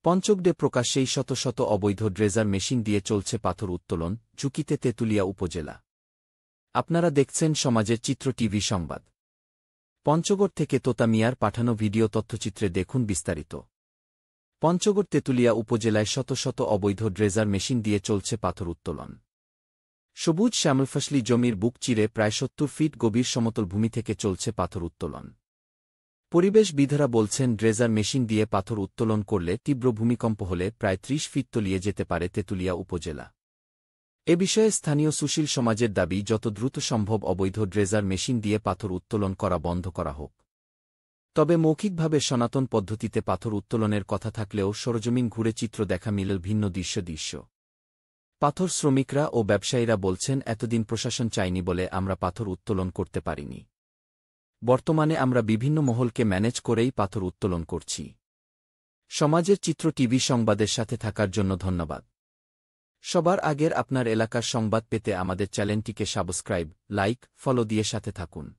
পঞ্চগড়ে প্রকাশ্যেই শত শত অবৈধ ড্রেজার মেশিন দিয়ে চলছে পাথর উত্তোলন, ঝুঁকিতে তেঁতুলিয়া উপজেলা। আপনারা দেখছেন সমাজের চিত্র টিভি সংবাদ। পঞ্চগড় থেকে তোতা মিয়ার পাঠানো ভিডিও তথ্যচিত্রে দেখুন বিস্তারিত। পঞ্চগড় তেঁতুলিয়া উপজেলায় শত শত অবৈধ ড্রেজার মেশিন দিয়ে চলছে পাথর উত্তোলন। সবুজ শ্যামলফসলি জমির বুক চিরে প্রায় ৭০ ফিট গভীর সমতল ভূমি থেকে চলছে পাথর উত্তোলন। পরিবেশবিদরা বলছেন, ড্রেজার মেশিন দিয়ে পাথর উত্তোলন করলে তীব্র ভূমিকম্প হলে প্রায় ৩০ ফিট তলিয়ে যেতে পারে তেঁতুলিয়া উপজেলা। এ বিষয়ে স্থানীয় সুশীল সমাজের দাবি, যত দ্রুত সম্ভব অবৈধ ড্রেজার মেশিন দিয়ে পাথর উত্তোলন করা বন্ধ করা হোক। তবে মৌখিকভাবে সনাতন পদ্ধতিতে পাথর উত্তোলনের কথা থাকলেও সরজমিন ঘুরে চিত্র দেখা মিলল ভিন্ন দৃশ্য। পাথর শ্রমিকরা ও ব্যবসায়ীরা বলছেন, এতদিন প্রশাসন চায়নি বলে আমরা পাথর উত্তোলন করতে পারিনি। বর্তমানে আমরা বিভিন্ন মহলকে ম্যানেজ করেই পাথর উত্তোলন করছি। সমাজের চিত্র টিভি সংবাদের সাথে থাকার জন্য ধন্যবাদ। সবার আগের আপনার এলাকার সংবাদ পেতে আমাদের চ্যানেলটিকে সাবস্ক্রাইব, লাইক, ফলো দিয়ে সাথে থাকুন।